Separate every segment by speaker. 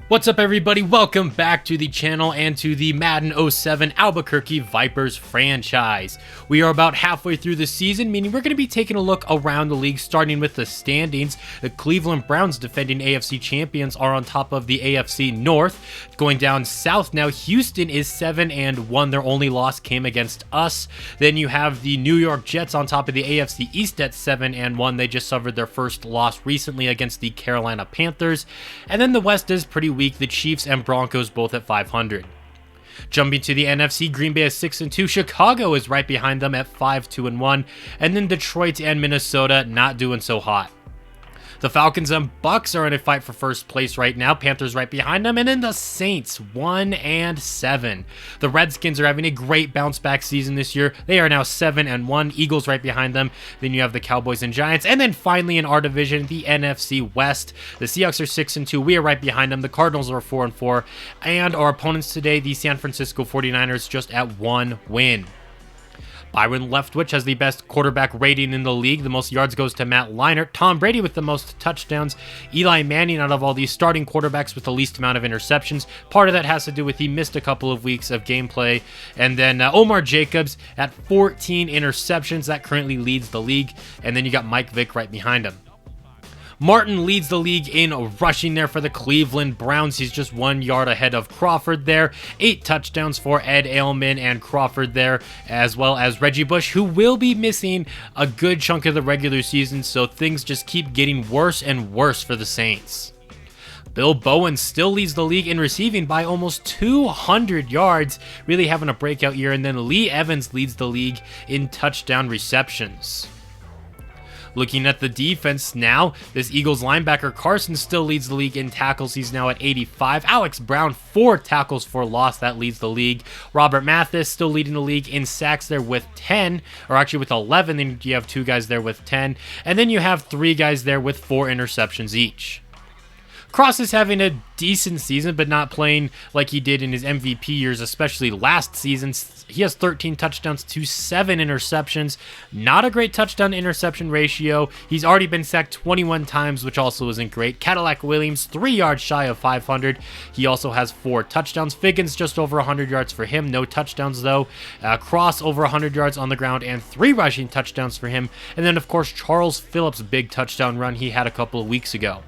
Speaker 1: What's up, everybody? Welcome back to the channel and to the Madden 07 Albuquerque Vipers franchise. We are about halfway through the season, meaning we're going to be taking a look around the league, starting with the standings. The Cleveland Browns, defending AFC champions, are on top of the AFC North. Going down south now, Houston is 7-1. Their only loss came against us. Then you have the New York Jets on top of the AFC East at 7-1. They just suffered their first loss recently against the Carolina Panthers. And then the West is pretty weak. The Chiefs and Broncos both at 500. Jumping to the NFC, Green Bay is 6-2. Chicago is right behind them at 5-2-1. And then Detroit and Minnesota not doing so hot. The Falcons and Bucks are in a fight for first place right now. Panthers right behind them. And then the Saints, 1-7. The Redskins are having a great bounce back season this year. They are now 7-1. Eagles right behind them. Then you have the Cowboys and Giants. And then finally in our division, the NFC West. The Seahawks are 6-2. We are right behind them. The Cardinals are 4-4. And our opponents today, the San Francisco 49ers, just at 1 win. Byron Leftwich has the best quarterback rating in the league. The most yards goes to Matt Leinart. Tom Brady with the most touchdowns. Eli Manning out of all these starting quarterbacks with the least amount of interceptions. Part of that has to do with he missed a couple of weeks of gameplay. And then Omar Jacobs at 14 interceptions. That currently leads the league. And then you got Mike Vick right behind him. Martin leads the league in rushing there for the Cleveland Browns. He's just 1 yard ahead of Crawford there. 8 touchdowns for Ed Ailman and Crawford there, as well as Reggie Bush, who will be missing a good chunk of the regular season, so things just keep getting worse and worse for the Saints. Bill Bowen still leads the league in receiving by almost 200 yards, really having a breakout year, and then Lee Evans leads the league in touchdown receptions. Looking at the defense now, this Eagles linebacker Carson still leads the league in tackles. He's now at 85. Alex Brown, 4 tackles for loss. That leads the league. Robert Mathis still leading the league in sacks there with 10, or actually with 11. Then you have 2 guys there with 10. And then you have 3 guys there with 4 interceptions each. Cross is having a decent season, but not playing like he did in his MVP years, especially last season. He has 13 touchdowns to 7 interceptions. Not a great touchdown-interception ratio. He's already been sacked 21 times, which also isn't great. Cadillac Williams, 3 yards shy of 500. He also has 4 touchdowns. Figgins, just over 100 yards for him. No touchdowns, though. Cross, over 100 yards on the ground and 3 rushing touchdowns for him. And then, of course, Charles Phillips' big touchdown run he had a couple of weeks ago.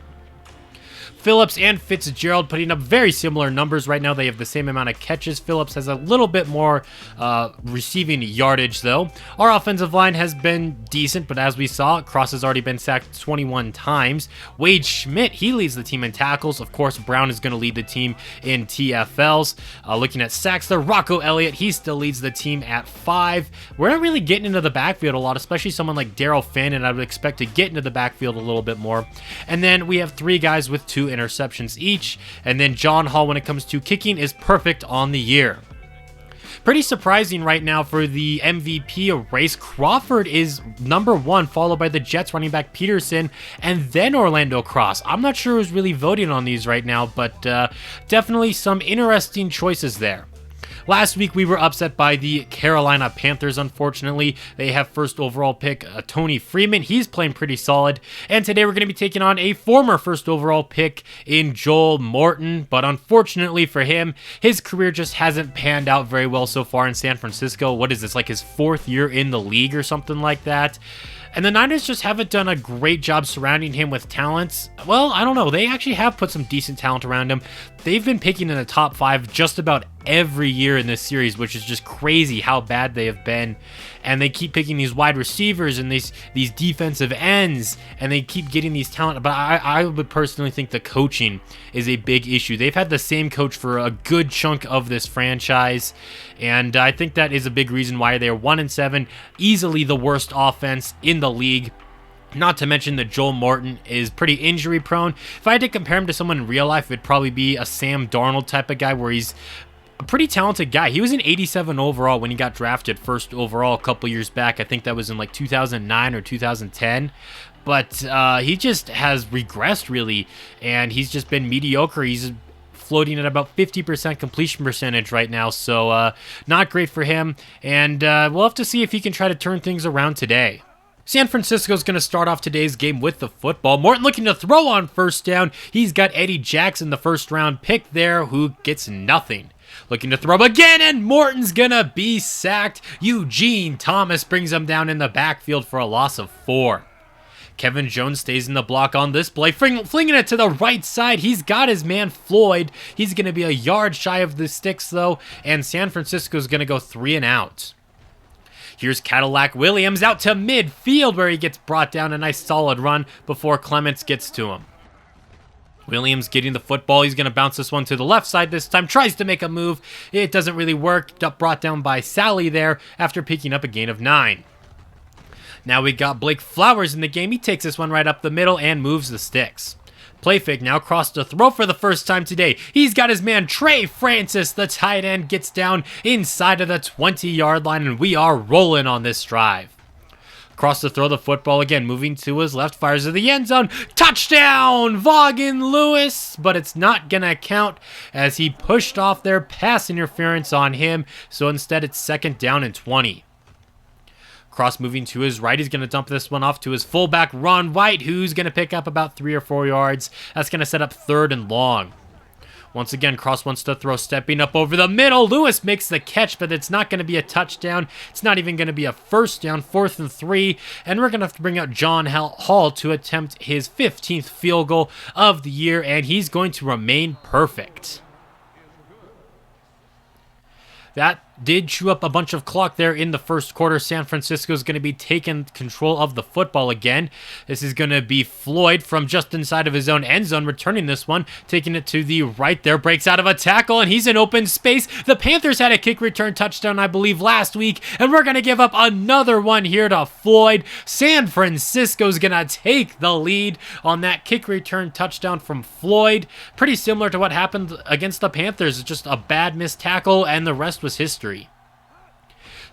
Speaker 1: Phillips and Fitzgerald putting up very similar numbers right now. They have the same amount of catches. Phillips has a little bit more receiving yardage, though. Our offensive line has been decent, but as we saw, Cross has already been sacked 21 times. Wade Schmidt, he leads the team in tackles. Of course, Brown is going to lead the team in TFLs. Looking at sacks there, Rocco Elliott, he still leads the team at 5. We're not really getting into the backfield a lot, especially someone like Daryl Fannin. I would expect to get into the backfield a little bit more. And then we have 3 guys with 2 interceptions each, and then John Hall, when it comes to kicking, is perfect on the year. Pretty surprising right now for the MVP race. Crawford is number 1, followed by the Jets running back Peterson, and then Orlando Cross. I'm not sure who's really voting on these right now, but definitely some interesting choices there. Last week, we were upset by the Carolina Panthers, unfortunately. They have first overall pick Tony Freeman. He's playing pretty solid. And today, we're going to be taking on a former first overall pick in Joel Morton. But unfortunately for him, his career just hasn't panned out very well so far in San Francisco. What is this, like his 4th year in the league or something like that? And the Niners just haven't done a great job surrounding him with talents. Well, I don't know. They actually have put some decent talent around him. They've been picking in the top 5 just about every year in this series, which is just crazy how bad they have been. And they keep picking these wide receivers and these defensive ends, and they keep getting these talent. But I would personally think the coaching is a big issue. They've had the same coach for a good chunk of this franchise, and I think that is a big reason why they're 1-7, easily the worst offense in the league. Not to mention that Joel Morton is pretty injury prone. If I had to compare him to someone in real life, it'd probably be a Sam Darnold type of guy, where he's a pretty talented guy. He was an 87 overall when he got drafted first overall a couple years back. I think that was in like 2009 or 2010. But he just has regressed, really, and he's just been mediocre. He's floating at about 50% completion percentage right now, so not great for him. And we'll have to see if he can try to turn things around today. San Francisco's going to start off today's game with the football. Morton looking to throw on first down. He's got Eddie Jackson, the first-round pick there, who gets nothing. Looking to throw again, and Morton's going to be sacked. Eugene Thomas brings him down in the backfield for a loss of 4. Kevin Jones stays in the block on this play, flinging it to the right side. He's got his man Floyd. He's going to be a yard shy of the sticks, though, and San Francisco's going to go 3 and out. Here's Cadillac Williams out to midfield where he gets brought down. A nice solid run before Clements gets to him. Williams getting the football. He's going to bounce this one to the left side this time. Tries to make a move. It doesn't really work. Brought down by Sally there after picking up a gain of 9. Now we got Blake Flowers in the game. He takes this one right up the middle and moves the sticks. Play fake now, cross to throw for the first time today. He's got his man Trey Francis, the tight end, gets down inside of the 20-yard line, and we are rolling on this drive. Cross to throw the football again, moving to his left, fires to the end zone. Touchdown, Vaughan Lewis, but it's not going to count as he pushed off their pass interference on him, so instead it's 2nd down and 20. Cross moving to his right. He's going to dump this one off to his fullback, Ron White, who's going to pick up about 3 or 4 yards. That's going to set up 3rd and long. Once again, Cross wants to throw, stepping up over the middle. Lewis makes the catch, but it's not going to be a touchdown. It's not even going to be a first down, 4th and 3. And we're going to have to bring out John Hall to attempt his 15th field goal of the year, and he's going to remain perfect. That did chew up a bunch of clock there in the first quarter. San Francisco is going to be taking control of the football again. This is going to be Floyd from just inside of his own end zone, returning this one, taking it to the right there, breaks out of a tackle, and he's in open space. The Panthers had a kick return touchdown, I believe, last week, and we're going to give up another one here to Floyd. San Francisco is going to take the lead on that kick return touchdown from Floyd. Pretty similar to what happened against the Panthers, just a bad missed tackle, and the rest was history.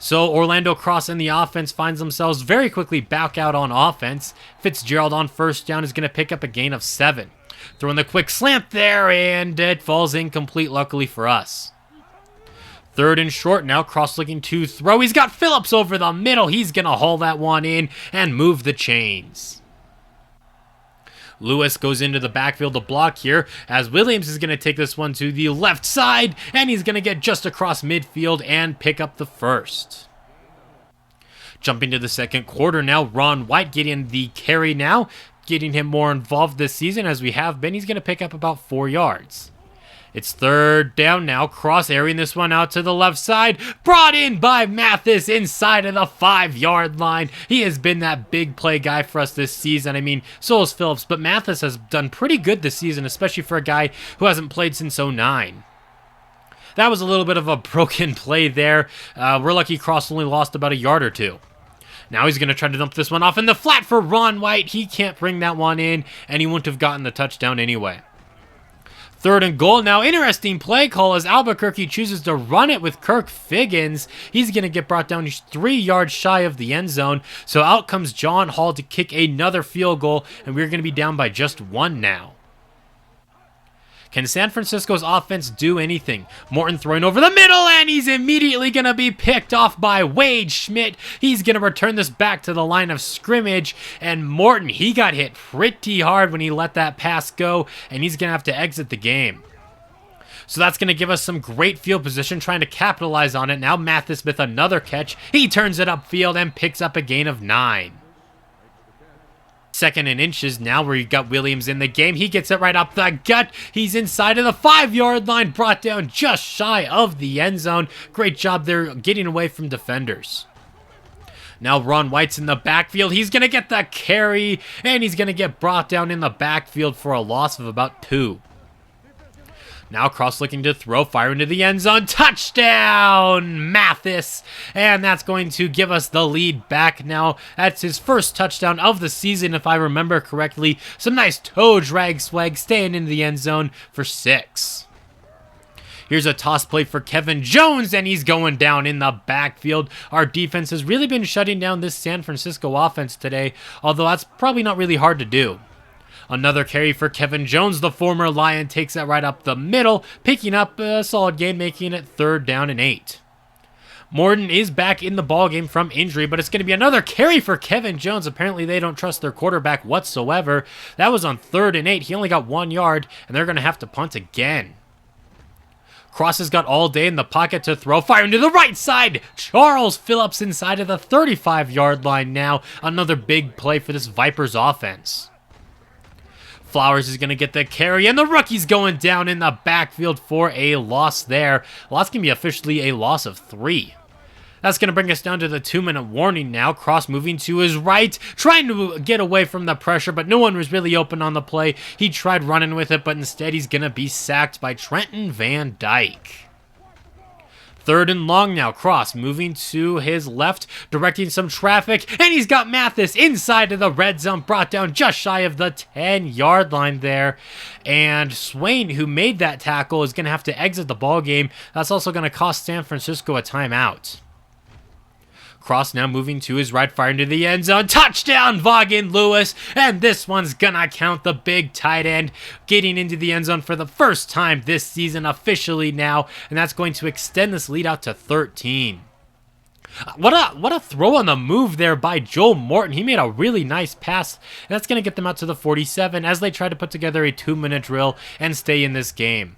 Speaker 1: So Orlando Cross and the offense finds themselves very quickly back out on offense. Fitzgerald on first down is going to pick up a gain of 7. Throwing the quick slant there, and it falls incomplete, luckily for us. 3rd and short now, Cross looking to throw. He's got Phillips over the middle. He's going to haul that one in and move the chains. Lewis goes into the backfield to block here as Williams is going to take this one to the left side, and he's going to get just across midfield and pick up the first. Jumping to the second quarter now, Ron White getting the carry now, getting him more involved this season as we have been. He's going to pick up about 4 yards. It's 3rd down now. Cross airing this one out to the left side. Brought in by Mathis inside of the 5-yard line. He has been that big play guy for us this season. I mean, so has Phillips, but Mathis has done pretty good this season, especially for a guy who hasn't played since 09. That was a little bit of a broken play there. We're lucky Cross only lost about a yard or 2. Now he's going to try to dump this one off in the flat for Ron White. He can't bring that one in, and he wouldn't have gotten the touchdown anyway. 3rd and goal. Now, interesting play call as Albuquerque chooses to run it with Kirk Figgins. He's going to get brought down 3 yards shy of the end zone. So out comes John Hall to kick another field goal, and we're going to be down by just 1 now. Can San Francisco's offense do anything? Morton throwing over the middle, and he's immediately going to be picked off by Wade Schmidt. He's going to return this back to the line of scrimmage, and Morton, he got hit pretty hard when he let that pass go, and he's going to have to exit the game. So that's going to give us some great field position, trying to capitalize on it. Now Mathis with another catch. He turns it upfield and picks up a gain of 9. 2nd and inches now where you got Williams in the game. He gets it right up the gut. He's inside of the 5-yard line, brought down just shy of the end zone. Great job there getting away from defenders. Now Ron White's in the backfield. He's going to get the carry, and he's going to get brought down in the backfield for a loss of about 2. Now Cross looking to throw, fire into the end zone. Touchdown, Mathis. And that's going to give us the lead back now. That's his first touchdown of the season, if I remember correctly. Some nice toe drag swag, staying in the end zone for 6. Here's a toss play for Kevin Jones, and he's going down in the backfield. Our defense has really been shutting down this San Francisco offense today, although that's probably not really hard to do. Another carry for Kevin Jones, the former Lion, takes that right up the middle, picking up a solid gain, making it 3rd down and 8. Morton is back in the ballgame from injury, but it's going to be another carry for Kevin Jones. Apparently, they don't trust their quarterback whatsoever. That was on 3rd and 8. He only got 1 yard, and they're going to have to punt again. Cross has got all day in the pocket to throw. Firing to the right side. Charles Phillips inside of the 35-yard line now. Another big play for this Vipers offense. Flowers is going to get the carry, and the rookie's going down in the backfield for a loss there. Loss can be officially a loss of 3. That's going to bring us down to the 2-minute warning now. Cross moving to his right, trying to get away from the pressure, but no one was really open on the play. He tried running with it, but instead he's going to be sacked by Trenton Van Dyke. 3rd and long now. Cross moving to his left, directing some traffic, and he's got Mathis inside of the red zone, brought down just shy of the 10-yard line there. And Swain, who made that tackle, is going to have to exit the ball game. That's also going to cost San Francisco a timeout. Cross now moving to his right, firing to the end zone. Touchdown, Vaughan Lewis. And this one's gonna count. The big tight end getting into the end zone for the first time this season officially now. And that's going to extend this lead out to 13. What a throw on the move there by Joel Morton. He made a really nice pass. And that's going to get them out to the 47 as they try to put together a 2-minute drill and stay in this game.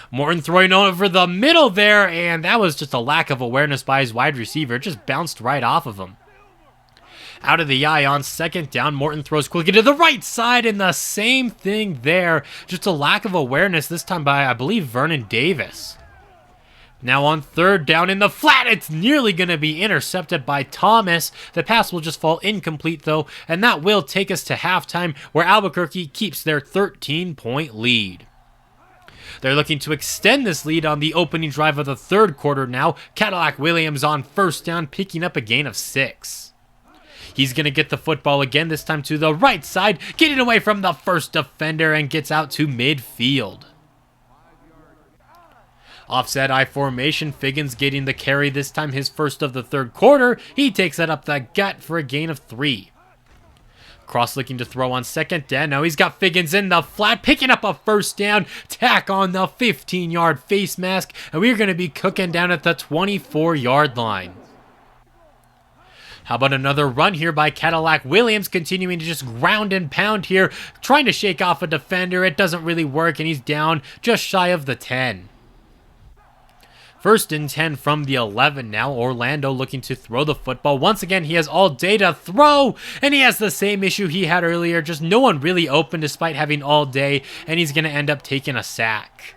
Speaker 1: Morton throwing over the middle there, and that was just a lack of awareness by his wide receiver. It just bounced right off of him. Out of the eye on 2nd down, Morton throws quickly to the right side, and the same thing there. Just a lack of awareness, this time by, I believe, Vernon Davis. Now on 3rd down in the flat, it's nearly going to be intercepted by Thomas. The pass will just fall incomplete, though, and that will take us to halftime, where Albuquerque keeps their 13-point lead. They're looking to extend this lead on the opening drive of the 3rd quarter now. Cadillac Williams on 1st down, picking up a gain of 6. He's going to get the football again, this time to the right side, getting away from the first defender and gets out to midfield. Offset I formation, Figgins getting the carry, this time his first of the 3rd quarter. He takes that up the gut for a gain of 3. Cross looking to throw on 2nd down. Now he's got Figgins in the flat, picking up a 1st down. Tack on the 15-yard face mask, and we're going to be cooking down at the 24-yard line. How about another run here by Cadillac Williams, continuing to just ground and pound here, trying to shake off a defender. It doesn't really work, and he's down just shy of the 10. 1st and 10 from the 11 now. Orlando looking to throw the football. Once again, he has all day to throw, and he has the same issue he had earlier. Just no one really open despite having all day, and he's going to end up taking a sack.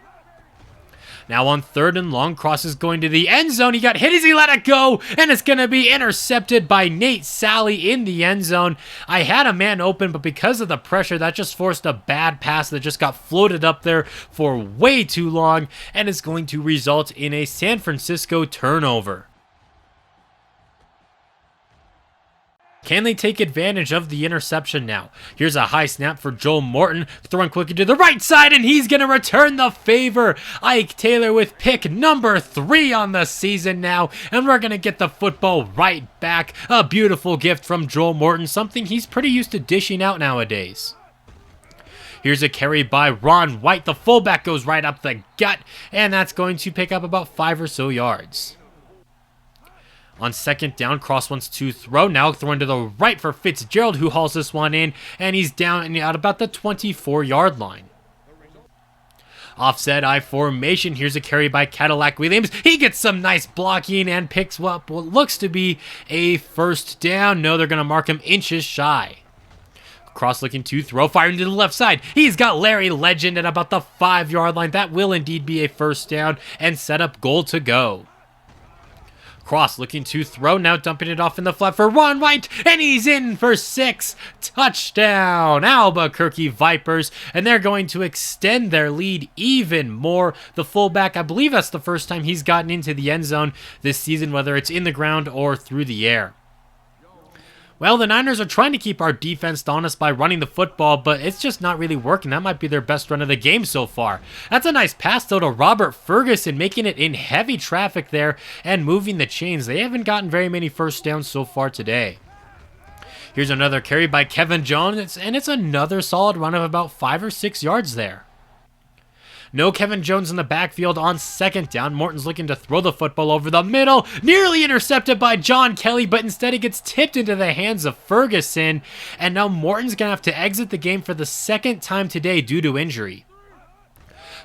Speaker 1: Now on 3rd and long, Cross is going to the end zone. He got hit as he let it go, and it's going to be intercepted by Nate Sally in the end zone. I had a man open, but because of the pressure, that just forced a bad pass that just got floated up there for way too long, and is going to result in a San Francisco turnover. Can they take advantage of the interception now? Here's a high snap for Joel Morton, throwing quickly to the right side, and he's going to return the favor. Ike Taylor with pick number 3 on the season now, and we're going to get the football right back. A beautiful gift from Joel Morton, something he's pretty used to dishing out nowadays. Here's a carry by Ron White. The fullback goes right up the gut, and that's going to pick up about 5 or so yards. On 2nd down, Cross wants to throw. Now throwing to the right for Fitzgerald, who hauls this one in, and he's down and out about the 24-yard line. Offset I formation. Here's a carry by Cadillac Williams. He gets some nice blocking and picks up what looks to be a 1st down. No, they're going to mark him inches shy. Cross looking to throw, firing to the left side. He's got Larry Legend at about the 5-yard line. That will indeed be a 1st down and set up goal to go. Cross looking to throw, now dumping it off in the flat for Ron White, and he's in for 6. Touchdown, Albuquerque Vipers, and they're going to extend their lead even more. The fullback, I believe that's the first time he's gotten into the end zone this season, whether it's in the ground or through the air. Well, the Niners are trying to keep our defense honest by running the football, but it's just not really working. That might be their best run of the game so far. That's a nice pass, though, to Robert Ferguson, making it in heavy traffic there and moving the chains. They haven't gotten very many 1st downs so far today. Here's another carry by Kevin Jones, and it's another solid run of about 5 or 6 yards there. No Kevin Jones in the backfield on second down. Morton's looking to throw the football over the middle. Nearly intercepted by John Kelly, but instead it gets tipped into the hands of Ferguson. And now Morton's going to have to exit the game for the second time today due to injury.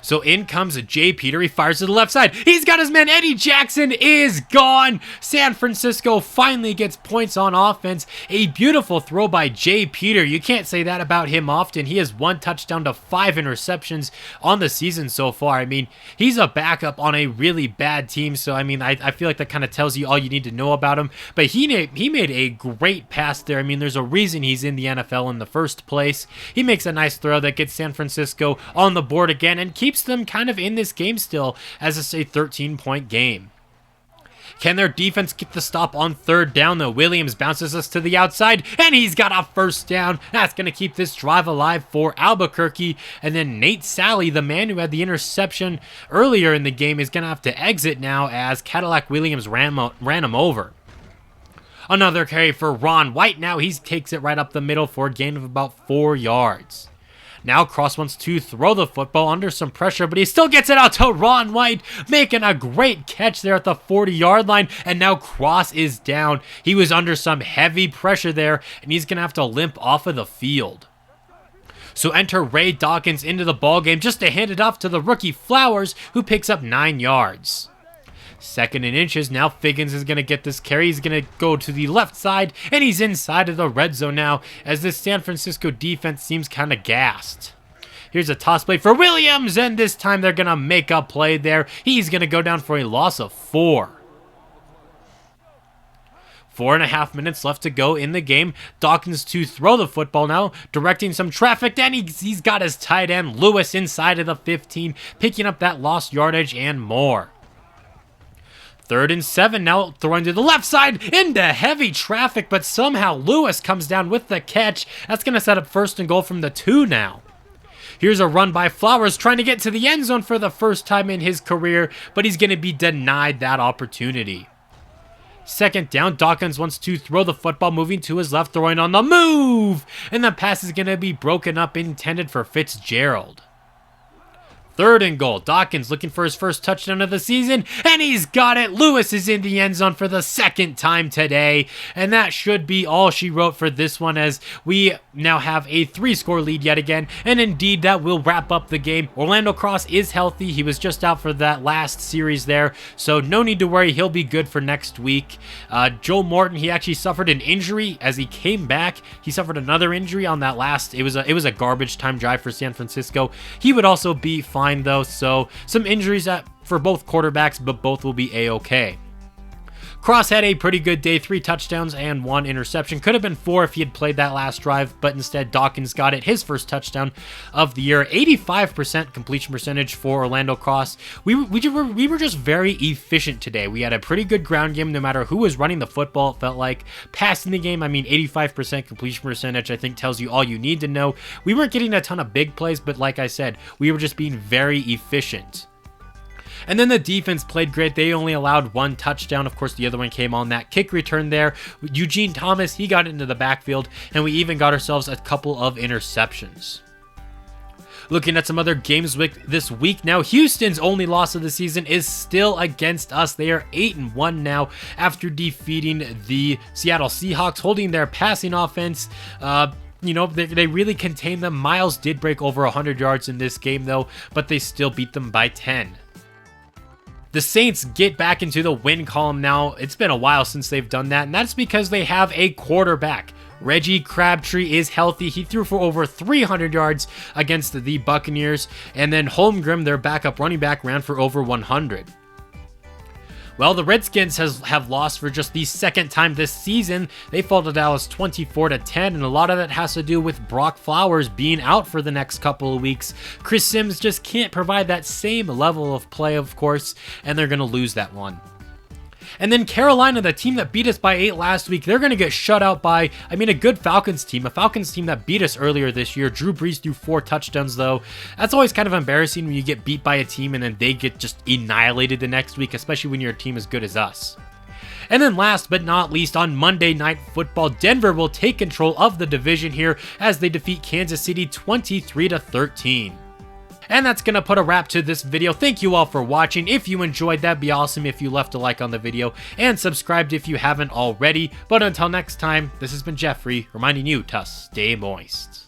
Speaker 1: So in comes Jay Peter. He fires to the left side. He's got his man. Eddie Jackson is gone. San Francisco finally gets points on offense. A beautiful throw by Jay Peter. You can't say that about him often. He has 1 touchdown to 5 interceptions on the season so far. I mean, he's a backup on a really bad team. So, I mean, I feel like that kind of tells you all you need to know about him. But he made a great pass there. I mean, there's a reason he's in the NFL in the first place. He makes a nice throw that gets San Francisco on the board again and keeps them kind of in this game still as it's a 13-point game. Can their defense get the stop on third down though? Williams bounces us to the outside and he's got a first down. That's going to keep this drive alive for Albuquerque. And then Nate Sally, the man who had the interception earlier in the game, is going to have to exit now as Cadillac Williams ran him over. Another carry for Ron White. Now he takes it right up the middle for a gain of about 4 yards. Now Cross wants to throw the football under some pressure, but he still gets it out to Ron White, making a great catch there at the 40-yard line, and now Cross is down. He was under some heavy pressure there, and he's going to have to limp off of the field. So enter Ray Dawkins into the ballgame just to hand it off to the rookie Flowers, who picks up 9 yards. Second and inches. Now Figgins is going to get this carry. He's going to go to the left side, and he's inside of the red zone now as this San Francisco defense seems kind of gassed. Here's a toss play for Williams, and this time they're going to make a play there. He's going to go down for a loss of 4. 4.5 minutes left to go in the game. Dawkins to throw the football now, directing some traffic. Then he's got his tight end, Lewis, inside of the 15, picking up that lost yardage and more. 3rd and 7 now, throwing to the left side into heavy traffic, but somehow Lewis comes down with the catch. That's going to set up 1st and goal from the 2 now. Here's a run by Flowers trying to get to the end zone for the first time in his career, but he's going to be denied that opportunity. 2nd down, Dawkins wants to throw the football, moving to his left, throwing on the move, and the pass is going to be broken up, intended for Fitzgerald. 3rd and goal. Dawkins looking for his first touchdown of the season, and he's got it. Lewis is in the end zone for the 2nd time today, and that should be all she wrote for this one, as we now have a 3-score lead yet again, and indeed that will wrap up the game. Orlando Cross is healthy. He was just out for that last series there, so no need to worry. He'll be good for next week. Joe Morton, he actually suffered an injury as he came back. He suffered another injury on that last. It was a garbage time drive for San Francisco. He would also be fine though, so some injuries for both quarterbacks, but both will be a-okay. Cross had a pretty good day, 3 touchdowns and 1 interception. Could have been 4 if he had played that last drive, but instead Dawkins got it, his first touchdown of the year. 85% completion percentage for Orlando Cross. We were just very efficient today. We had a pretty good ground game no matter who was running the football, it felt like. Passing the game, I mean, 85% completion percentage, I think tells you all you need to know. We weren't getting a ton of big plays, but like I said, we were just being very efficient. And then the defense played great. They only allowed 1 touchdown. Of course, the other one came on that kick return there. Eugene Thomas, he got into the backfield, and we even got ourselves a couple of interceptions. Looking at some other games this week now, Houston's only loss of the season is still against us. They are 8-1 now after defeating the Seattle Seahawks, holding their passing offense. You know, they really contained them. Miles did break over 100 yards in this game, though, but they still beat them by 10. The Saints get back into the win column now. It's been a while since they've done that, and that's because they have a quarterback. Reggie Crabtree is healthy. He threw for over 300 yards against the Buccaneers, and then Holmgren, their backup running back, ran for over 100. Well, the Redskins have lost for just the 2nd time this season. They fall to Dallas 24-10, and a lot of that has to do with Brock Flowers being out for the next couple of weeks. Chris Sims just can't provide that same level of play, of course, and they're going to lose that one. And then Carolina, the team that beat us by 8 last week, they're going to get shut out by, a good Falcons team. A Falcons team that beat us earlier this year. Drew Brees threw 4 touchdowns, though. That's always kind of embarrassing when you get beat by a team and then they get just annihilated the next week, especially when your team is good as us. And then last but not least, on Monday Night Football, Denver will take control of the division here as they defeat Kansas City 23-13. And that's gonna put a wrap to this video. Thank you all for watching. If you enjoyed, that'd be awesome if you left a like on the video and subscribed if you haven't already. But until next time, this has been Jeffrey reminding you to stay moist.